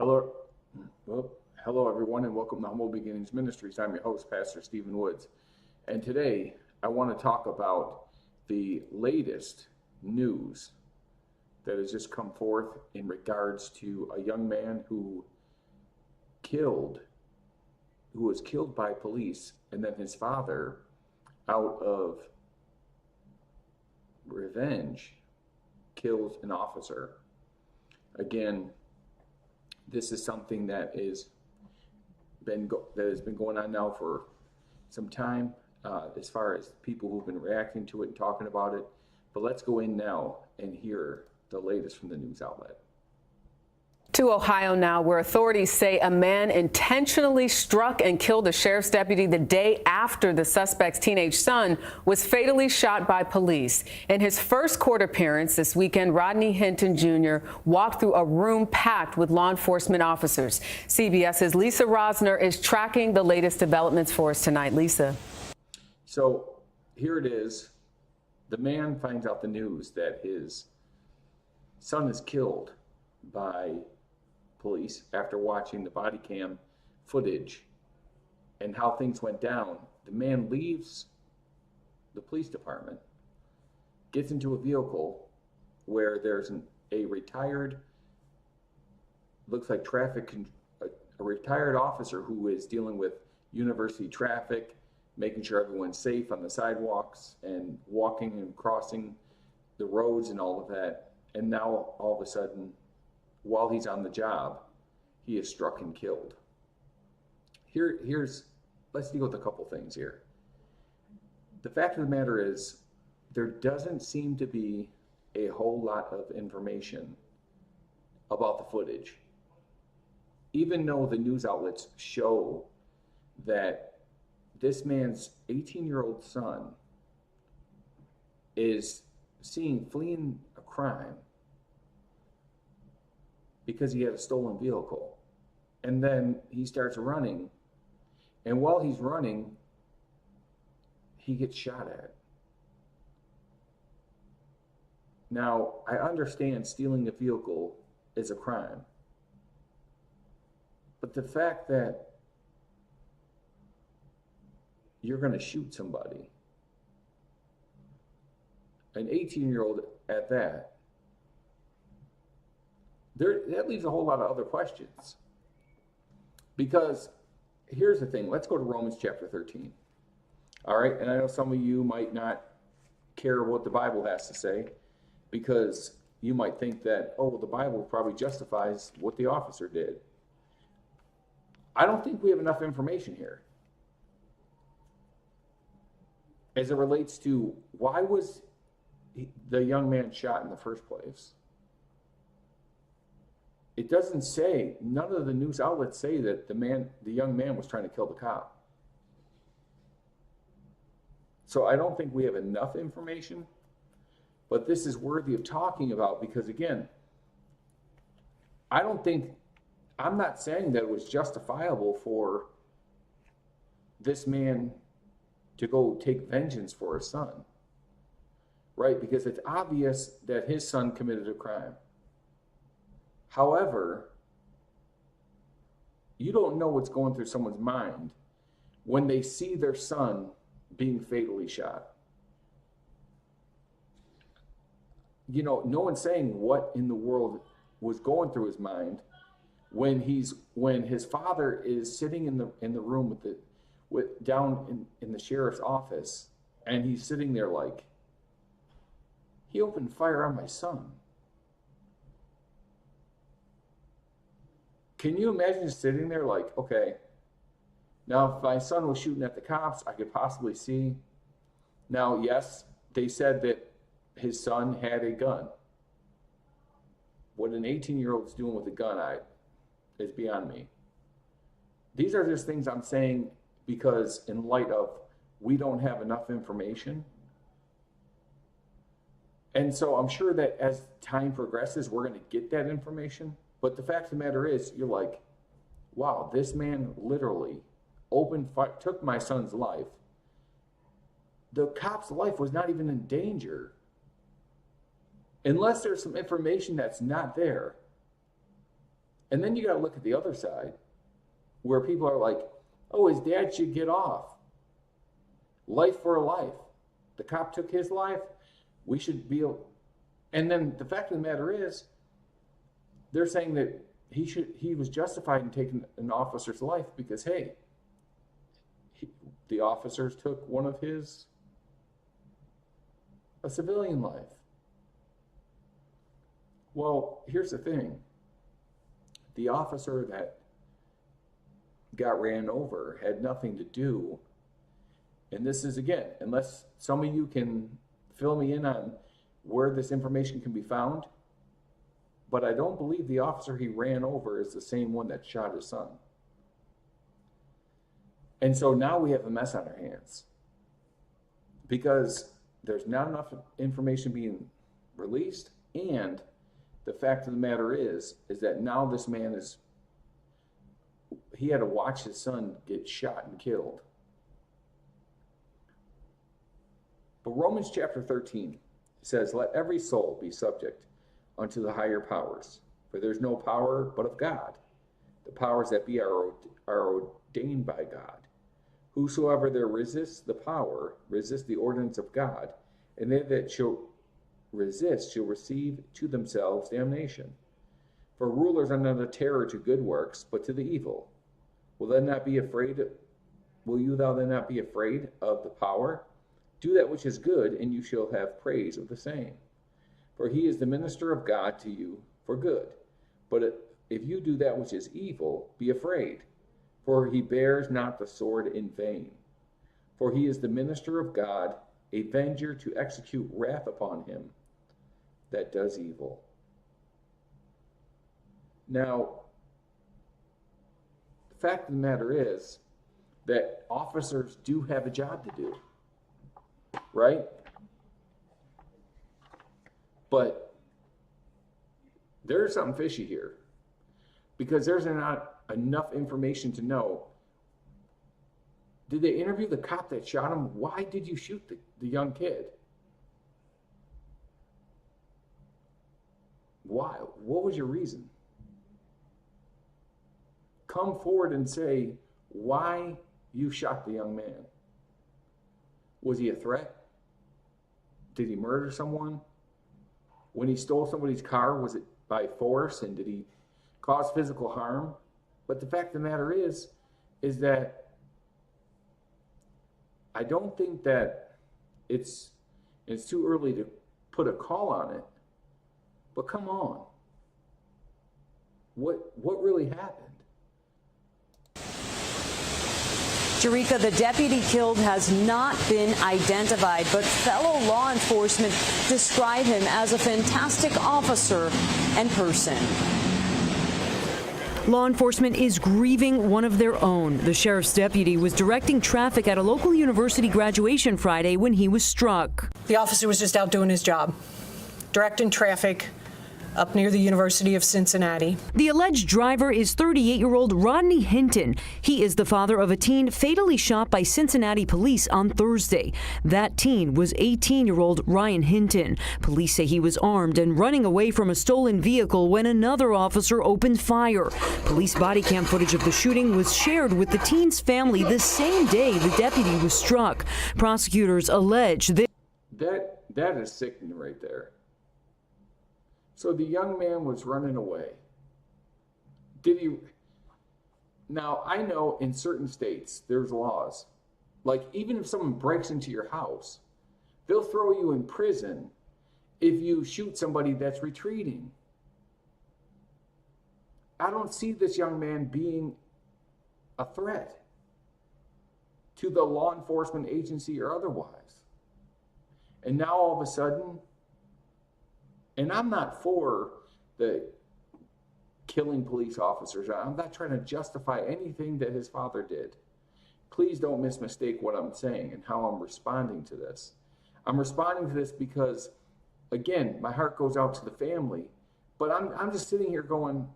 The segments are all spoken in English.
Hello, well, hello everyone, and welcome to Humble Beginnings Ministries. I'm your host, Pastor Stephen Woods, and today I want to talk about the latest news that has just come forth in regards to a young man who was killed by police, and then his father, out of revenge, kills an officer. Again, this is something that has been going on now for some time, as far as people who've been reacting to it and talking about it. But let's go in now and hear the latest from the news outlet. To Ohio now, where authorities say a man intentionally struck and killed a sheriff's deputy the day after the suspect's teenage son was fatally shot by police. In his first court appearance this weekend, Rodney Hinton Jr. walked through a room packed with law enforcement officers. CBS's Lisa Rosner is tracking the latest developments for us tonight. Lisa. So here it is. The man finds out the news that his son is killed by police after watching the body cam footage and how things went down. The man leaves the police department, gets into a vehicle where there's a retired, looks like a retired officer who is dealing with university traffic, making sure everyone's safe on the sidewalks and walking and crossing the roads and all of that. And now all of a sudden, while he's on the job, he is struck and killed. Let's deal with a couple things here. The fact of the matter is, there doesn't seem to be a whole lot of information about the footage. Even though the news outlets show that this man's 18-year-old son is seen fleeing a crime because he had a stolen vehicle. And then he starts running. And while he's running, he gets shot at. Now, I understand stealing a vehicle is a crime. But the fact that you're going to shoot somebody, an 18-year-old at that, that leaves a whole lot of other questions. Because here's the thing. Let's go to Romans chapter 13. All right? And I know some of you might not care what the Bible has to say, because you might think that, oh, well, the Bible probably justifies what the officer did. I don't think we have enough information here as it relates to why was the young man shot in the first place. It doesn't say, none of the news outlets say that the young man was trying to kill the cop. So I don't think we have enough information, but this is worthy of talking about because, again, I'm not saying that it was justifiable for this man to go take vengeance for his son, right? Because it's obvious that his son committed a crime. However, you don't know what's going through someone's mind when they see their son being fatally shot. You know, no one's saying what in the world was going through his mind when his father is sitting in the room down in the sheriff's office, and he's sitting there like, he opened fire on my son. Can you imagine sitting there like, okay, now if my son was shooting at the cops, I could possibly see. Now, yes, they said that his son had a gun. What an 18-year-old's doing with a gun is beyond me. These are just things I'm saying because in light of we don't have enough information. And so I'm sure that as time progresses, we're going to get that information. But the fact of the matter is, you're like, wow, this man literally opened fire, took my son's life. The cop's life was not even in danger. Unless there's some information that's not there. And then you got to look at the other side where people are like, oh, his dad should get off. Life for a life. The cop took his life. We should be. And then the fact of the matter is, they're saying that he was justified in taking an officer's life because, hey, the officers took a civilian life. Well, here's the thing. The officer that got ran over had nothing to do, and this is, again, unless some of you can fill me in on where this information can be found, but I don't believe the officer he ran over is the same one that shot his son. And so now we have a mess on our hands because there's not enough information being released, and the fact of the matter is that now this man he had to watch his son get shot and killed. But Romans chapter 13 says, let every soul be subject unto the higher powers, for there's no power but of God. The powers that be are ordained by God. Whosoever there resists the power, resists the ordinance of God, and they that shall resist shall receive to themselves damnation. For rulers are not a terror to good works, but to the evil. Will you thou then not be afraid of the power? Do that which is good, and you shall have praise of the same. For he is the minister of God to you for good. But if you do that which is evil, be afraid, for he bears not the sword in vain. For he is the minister of God, a avenger to execute wrath upon him that does evil. Now, the fact of the matter is that officers do have a job to do, right? But there's something fishy here because there's not enough information to know. Did they interview the cop that shot him? Why did you shoot the young kid? Why? What was your reason? Come forward and say why you shot the young man. Was he a threat? Did he murder someone? When he stole somebody's car, was it by force, and did he cause physical harm? But the fact of the matter is that I don't think that it's too early to put a call on it. But come on. What really happened? Jerika, the deputy killed has not been identified, but fellow law enforcement describe him as a fantastic officer and person. Law enforcement is grieving one of their own. The sheriff's deputy was directing traffic at a local university graduation Friday when he was struck. The officer was just out doing his job, directing traffic up near the University of Cincinnati. The alleged driver is 38-year-old Rodney Hinton. He is the father of a teen fatally shot by Cincinnati police on Thursday. That teen was 18-year-old Ryan Hinton. Police say he was armed and running away from a stolen vehicle when another officer opened fire. Police body cam footage of the shooting was shared with the teen's family the same day the deputy was struck. Prosecutors allege that is sickening right there. So the young man was running away. Now, I know in certain states there's laws. Like, even if someone breaks into your house, they'll throw you in prison if you shoot somebody that's retreating. I don't see this young man being a threat to the law enforcement agency or otherwise. And now all of a sudden, and I'm not for the killing police officers. I'm not trying to justify anything that his father did. Please don't mistake what I'm saying and how I'm responding to this. I'm responding to this because, again, my heart goes out to the family, but I'm just sitting here going,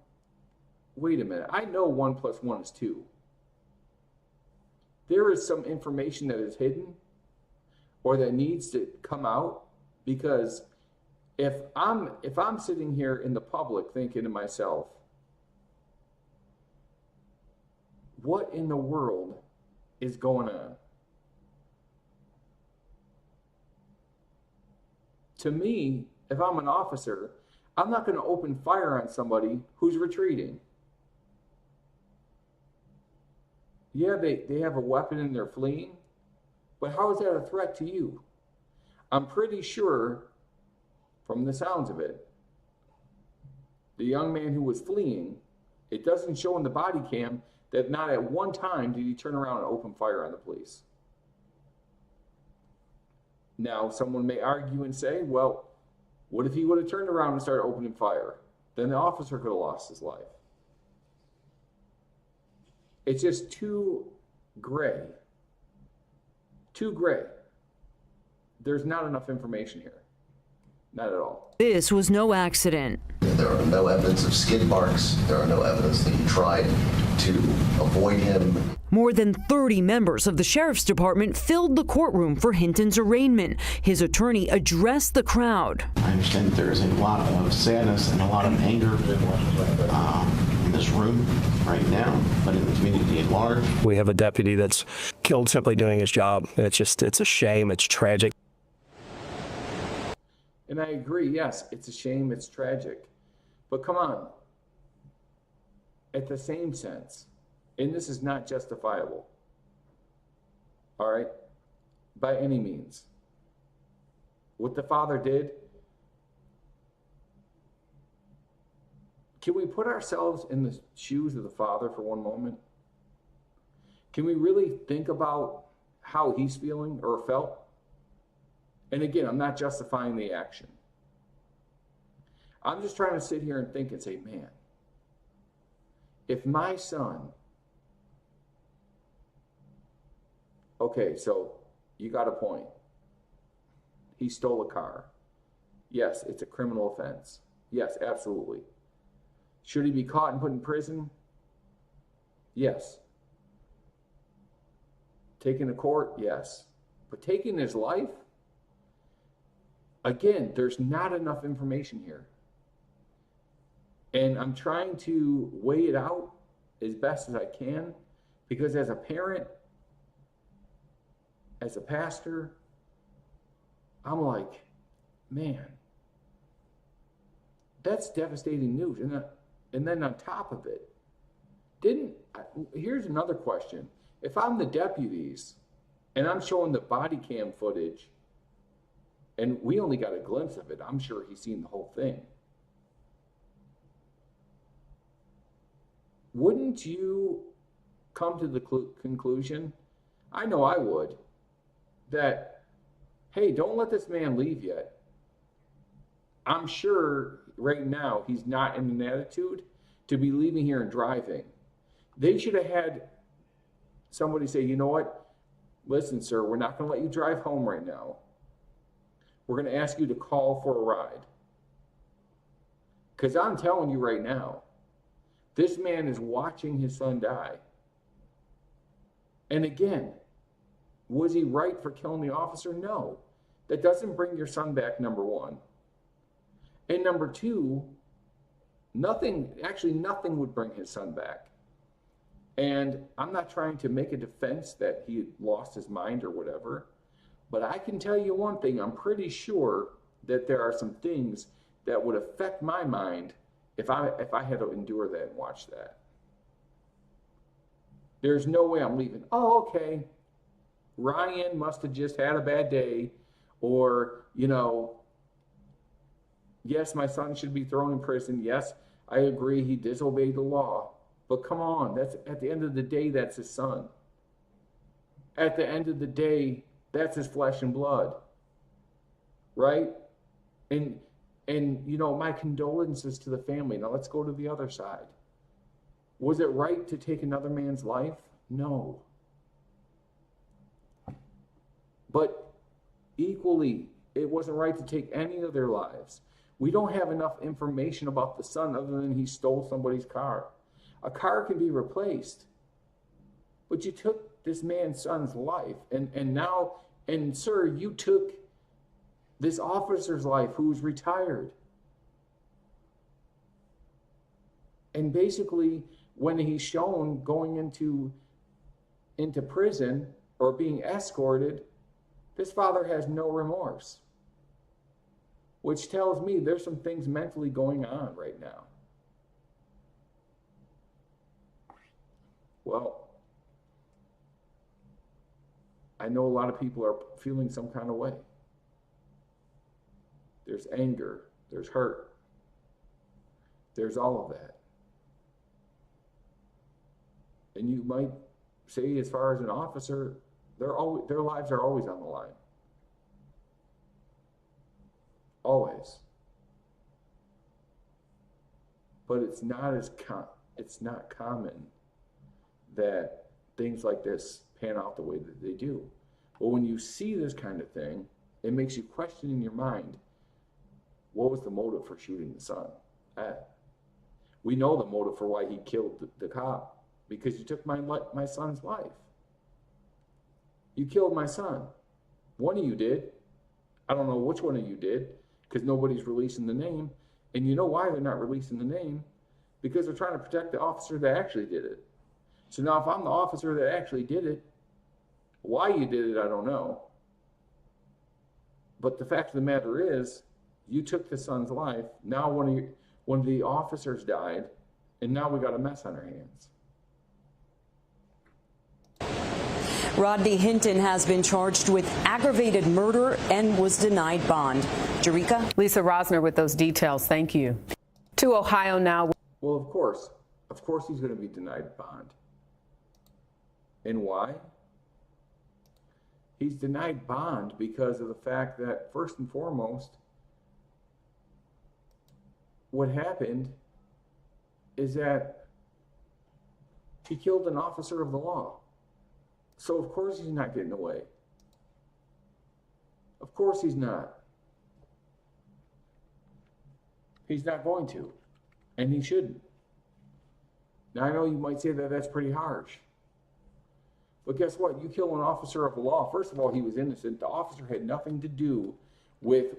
wait a minute. I know 1 + 1 is 2. There is some information that is hidden or that needs to come out, because if I'm sitting here in the public thinking to myself, What in the world is going on? To me, if I'm an officer, I'm not going to open fire on somebody who's retreating. Yeah, they have a weapon and they're fleeing, but how is that a threat to you? I'm pretty sure, from the sounds of it, the young man who was fleeing, it doesn't show in the body cam that not at one time did he turn around and open fire on the police. Now, someone may argue and say, well, what if he would have turned around and started opening fire? Then the officer could have lost his life. It's just too gray. Too gray. There's not enough information here. Not at all. This was no accident. There are no evidence of skid marks. There are no evidence that he tried to avoid him. More than 30 members of the sheriff's department filled the courtroom for Hinton's arraignment. His attorney addressed the crowd. I understand that there is a lot of sadness and a lot of anger in this room right now, but in the community at large. We have a deputy that's killed simply doing his job. It's a shame. It's tragic. And I agree, yes, it's a shame, it's tragic. But come on, at the same sense, and this is not justifiable, all right, by any means. What the father did, can we put ourselves in the shoes of the father for one moment? Can we really think about how he's feeling or felt? And again, I'm not justifying the action. I'm just trying to sit here and think and say, man, if my son, okay, so you got a point. He stole a car. Yes, it's a criminal offense. Yes, absolutely. Should he be caught and put in prison? Yes. Taken to court? Yes. But taking his life? Again, there's not enough information here. And I'm trying to weigh it out as best as I can, because as a parent, as a pastor, I'm like, man, that's devastating news. And then on top of it, here's another question. If I'm the deputies and I'm showing the body cam footage, and we only got a glimpse of it, I'm sure he's seen the whole thing. Wouldn't you come to the conclusion, I know I would, that, hey, don't let this man leave yet. I'm sure right now he's not in an attitude to be leaving here and driving. They should have had somebody say, you know what? Listen, sir, we're not going to let you drive home right now. We're going to ask you to call for a ride. Because I'm telling you right now, this man is watching his son die. And again, was he right for killing the officer? No. That doesn't bring your son back, number one. And number two, nothing would bring his son back. And I'm not trying to make a defense that he lost his mind or whatever, but I can tell you one thing, I'm pretty sure that there are some things that would affect my mind if I had to endure that and watch that. There's no way I'm leaving. Oh, okay. Ryan must have just had a bad day, or, yes, my son should be thrown in prison. Yes, I agree, he disobeyed the law. But come on, that's at the end of the day, that's his son. At the end of the day, that's his flesh and blood. Right? And my condolences to the family. Now let's go to the other side. Was it right to take another man's life? No. But equally, it wasn't right to take any of their lives. We don't have enough information about the son other than he stole somebody's car. A car can be replaced, but you took this man's son's life, and sir, you took this officer's life who's retired. And basically, when he's shown going into prison or being escorted, this father has no remorse, which tells me there's some things mentally going on right now. Well, I know a lot of people are feeling some kind of way. There's anger, there's hurt, there's all of that. And you might say, as far as an officer, their lives are always on the line. Always. But it's not common that things like this pan out the way that they do. But when you see this kind of thing, it makes you question in your mind, what was the motive for shooting the son? We know the motive for why he killed the cop, because you took my son's life. You killed my son. One of you did. I don't know which one of you did, because nobody's releasing the name. And you know why they're not releasing the name? Because they're trying to protect the officer that actually did it. So now if I'm the officer that actually did it, why you did it, I don't know. But the fact of the matter is, you took the son's life. Now one of the officers died, and now we got a mess on our hands. Rodney Hinton has been charged with aggravated murder and was denied bond. Jerika? Lisa Rosner with those details. Thank you. To Ohio now. Well, of course he's going to be denied bond. And why? He's denied bond because of the fact that, first and foremost, what happened is that he killed an officer of the law. So of course he's not getting away. Of course he's not. He's not going to, and he shouldn't. Now I know you might say that that's pretty harsh, but guess what? You kill an officer of the law. First of all, he was innocent. The officer had nothing to do with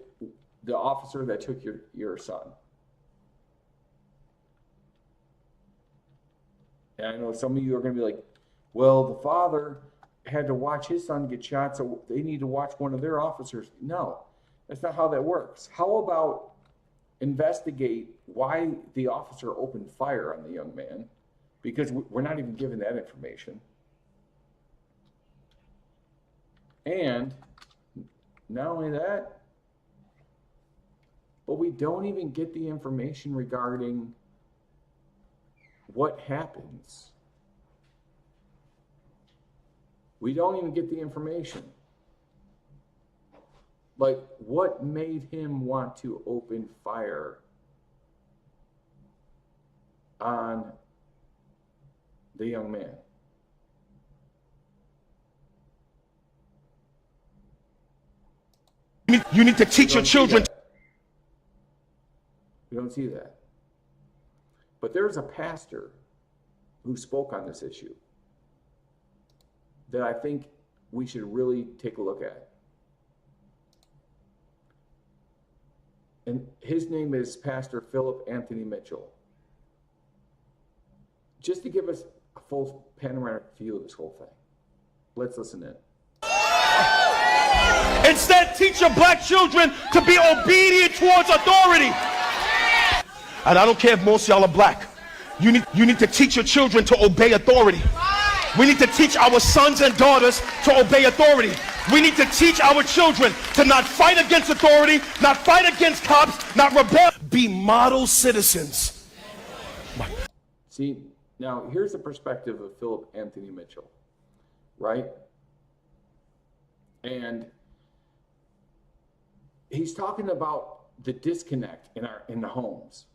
the officer that took your son. And I know some of you are going to be like, well, the father had to watch his son get shot, so they need to watch one of their officers. No, that's not how that works. How about investigate why the officer opened fire on the young man? Because we're not even given that information. And not only that, but we don't even get the information regarding what happens. We don't even get the information. Like, what made him want to open fire on the young man? You need to teach your children. We don't see that. But there's a pastor who spoke on this issue that I think we should really take a look at. And his name is Pastor Philip Anthony Mitchell. Just to give us a full panoramic view of this whole thing, let's listen in. Instead, teach your black children to be obedient towards authority. And I don't care if most of y'all are black. You need to teach your children to obey authority. We need to teach our sons and daughters to obey authority. We need to teach our children to not fight against authority, not fight against cops, not rebel. Be model citizens. See, now here's the perspective of Philip Anthony Mitchell, right? And he's talking about the disconnect in the homes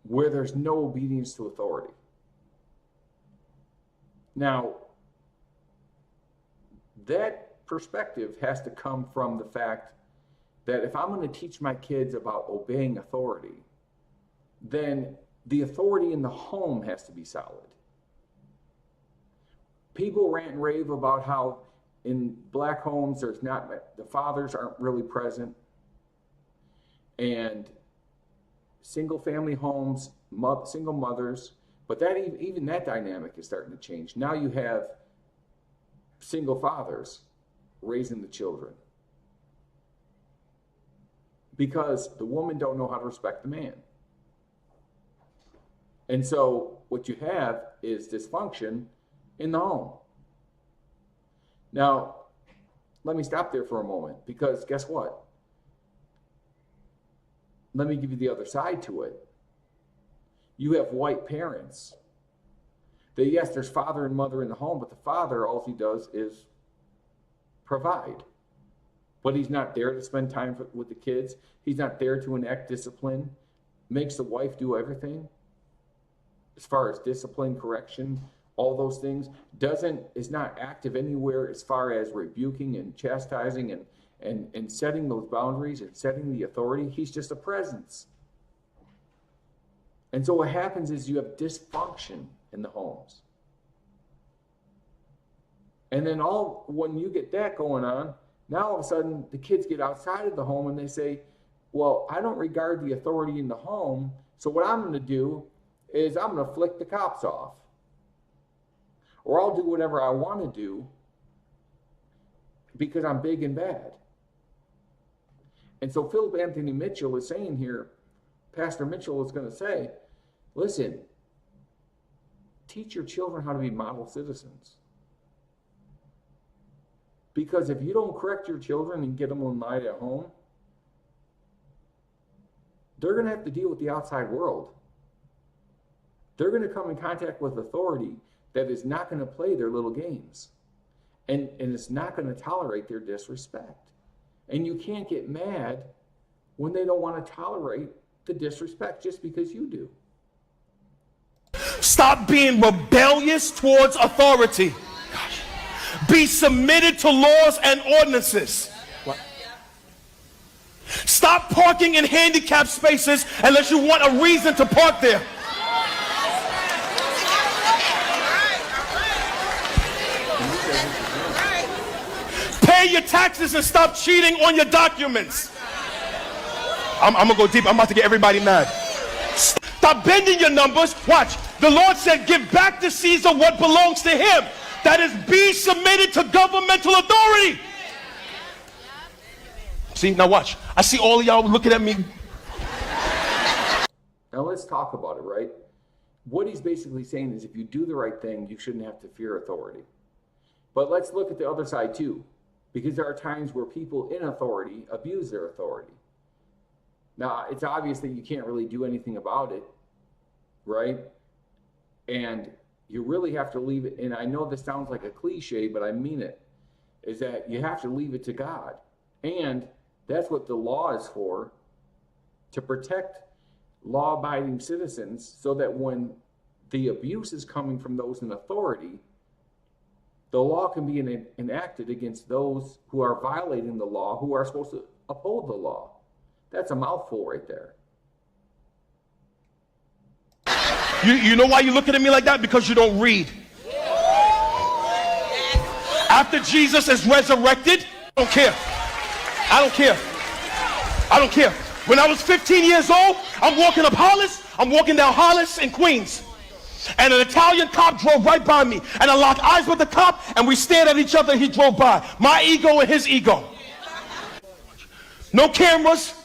where there's no obedience to authority. Now, that perspective has to come from the fact that if I'm going to teach my kids about obeying authority, then the authority in the home has to be solid. People rant and rave about how in black homes the fathers aren't really present, and single family homes, single mothers, But that even that dynamic is starting to change. Now you have single fathers raising the children because the woman don't know how to respect the man. And so what you have is dysfunction in the home. Now, let me stop there for a moment, because guess what? Let me give you the other side to it. You have white parents that, yes, there's father and mother in the home, but the father, all he does is provide. But he's not there to spend time with the kids. He's not there to enact discipline. Makes the wife do everything as far as discipline, correction, all those things. Is not active anywhere as far as rebuking and chastising and setting those boundaries and setting the authority. He's just a presence. And so what happens is you have dysfunction in the homes. And then when you get that going on, now all of a sudden the kids get outside of the home and they say, well, I don't regard the authority in the home, so what I'm going to do is I'm going to flick the cops off. Or I'll do whatever I want to do because I'm big and bad. And so Philip Anthony Mitchell is saying here, Pastor Mitchell is going to say, listen, teach your children how to be model citizens. Because if you don't correct your children and get them in line at home, they're going to have to deal with the outside world. They're going to come in contact with authority that is not going to play their little games. And it's not going to tolerate their disrespect. And you can't get mad when they don't want to tolerate the disrespect just because you do. Stop being rebellious towards authority. Gosh. Be submitted to laws and ordinances. What? Stop parking in handicapped spaces unless you want a reason to park there. Pay your taxes and stop cheating on your documents. I'm going to go deep. I'm about to get everybody mad. Stop bending your numbers. Watch. The Lord said, give back to Caesar what belongs to him. That is, be submitted to governmental authority. See, now watch. I see all of y'all looking at me. Now let's talk about it, right? What he's basically saying is if you do the right thing, you shouldn't have to fear authority. But let's look at the other side too, because there are times where people in authority abuse their authority. Now, it's obvious that you can't really do anything about it, right? And you really have to leave it, and I know this sounds like a cliche, but I mean it, is that you have to leave it to God. And that's what the law is for, to protect law-abiding citizens so that when the abuse is coming from those in authority, the law can be enacted against those who are violating the law, who are supposed to uphold the law. That's a mouthful right there. You know why you're looking at me like that? Because you don't read. After Jesus is resurrected, I don't care. I don't care. I don't care. When I was 15 years old, I'm walking up Hollis. I'm walking down Hollis in Queens. And an Italian cop drove right by me. And I locked eyes with the cop, and we stared at each other, and he drove by. My ego and his ego. No cameras,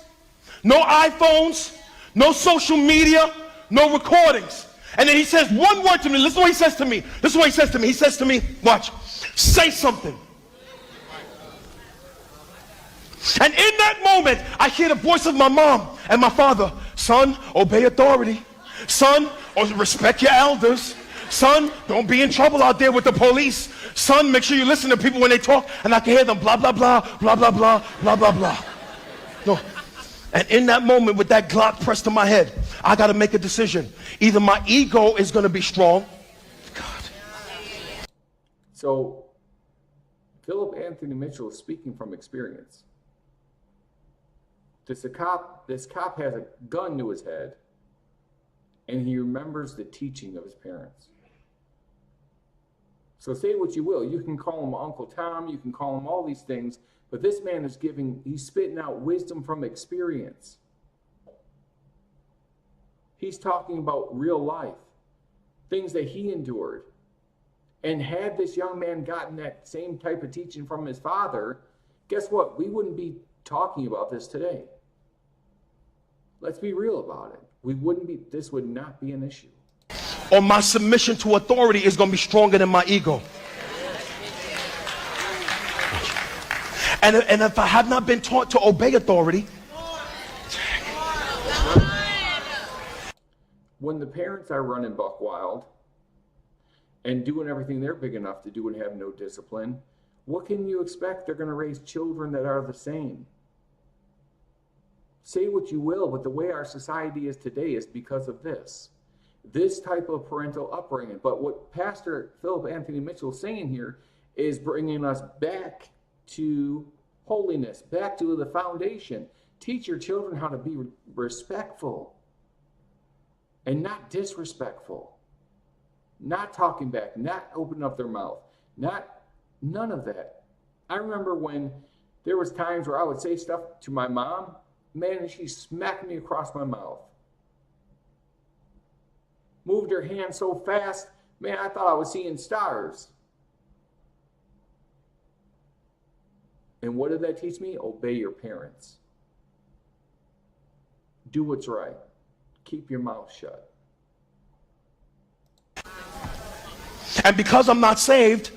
no iPhones, no social media, no recordings. And then he says one word to me. Listen to what he says to me. This is what he says to me. He says to me, watch, say something. And in that moment, I hear the voice of my mom and my father. Son, obey authority. Son, respect your elders. Son, don't be in trouble out there with the police. Son, make sure you listen to people when they talk and I can hear them blah, blah, blah, blah, blah, blah, blah, blah, blah. No. And in that moment with that Glock pressed to my head, I got to make a decision. Either my ego is going to be strong. God. So, Philip Anthony Mitchell is speaking from experience. This cop has a gun to his head, and he remembers the teaching of his parents. So say what you will. You can call him Uncle Tom, you can call him all these things, but this man is he's spitting out wisdom from experience. He's talking about real life. things that he endured. And had this young man gotten that same type of teaching from his father, guess what? We wouldn't be talking about this today. Let's be real about it. This would not be an issue. Or my submission to authority is going to be stronger than my ego. And if I have not been taught to obey authority, when the parents are running buck wild and doing everything they're big enough to do and have no discipline, what can you expect? They're going to raise children that are the same. Say what you will, but the way our society is today is because of this type of parental upbringing. But what Pastor Philip Anthony Mitchell is saying here is bringing us back to holiness, back to the foundation. Teach your children how to be respectful and not disrespectful, not talking back, not opening up their mouth, none of that. I remember when there was times where I would say stuff to my mom, man, and she smacked me across my mouth. Moved her hand so fast, man, I thought I was seeing stars. And what did that teach me? Obey your parents. Do what's right. Keep your mouth shut. and because I'm not saved,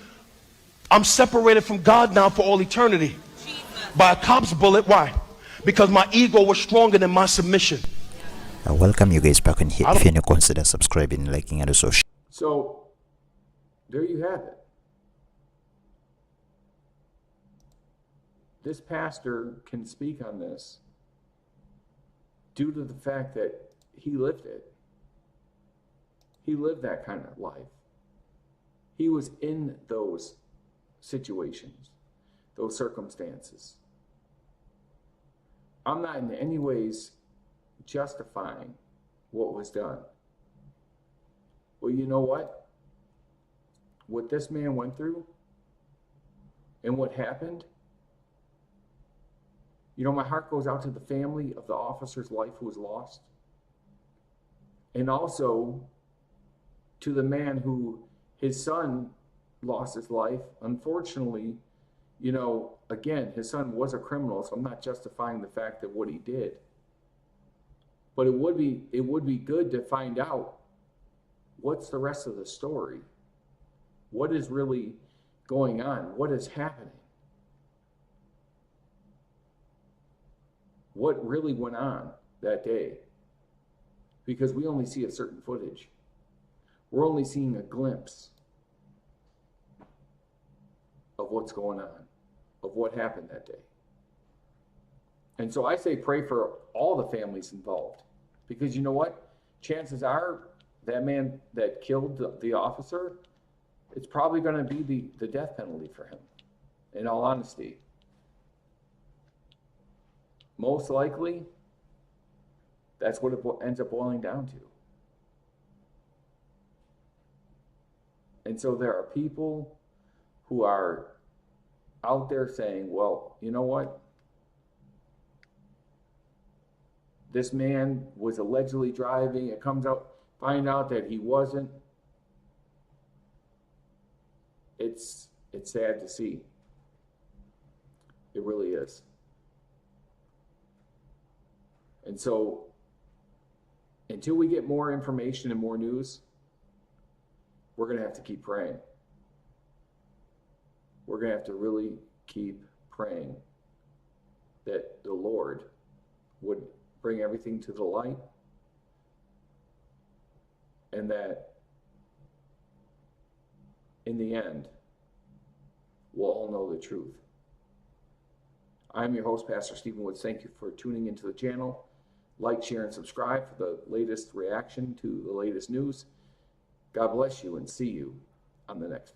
I'm separated from God now for all eternity by a cop's bullet. Why? Because my ego was stronger than my submission. Welcome you guys back in here. If you're new, consider subscribing, liking, and also sharing. So there you have it. This pastor can speak on this due to the fact that he lived it. He lived that kind of life. He was in those situations, those circumstances. I'm not in any ways justifying what was done. Well, you know what? What this man went through and what happened, you know, my heart goes out to the family of the officer's life who was lost. And also to the man who his son lost his life. Unfortunately, you know, again, his son was a criminal, so I'm not justifying the fact of what he did. But it would be good to find out what's the rest of the story. What is really going on? What is happening? What really went on that day? Because we only see a certain footage. We're only seeing a glimpse of what's going on, of what happened that day. And so I say pray for all the families involved. Because you know what? Chances are that man that killed the officer, it's probably going to be the death penalty for him, in all honesty. Most likely, that's what it ends up boiling down to. And so there are people who are out there saying, well, you know what? This man was allegedly driving. It comes out, find out that he wasn't. It's sad to see. It really is. And so, until we get more information and more news, we're going to have to keep praying. We're going to have to really keep praying that the Lord would bring everything to the light, and that in the end, we'll all know the truth. I'm your host, Pastor Stephen Woods. Thank you for tuning into the channel. Like, share, and subscribe for the latest reaction to the latest news. God bless you, and see you on the next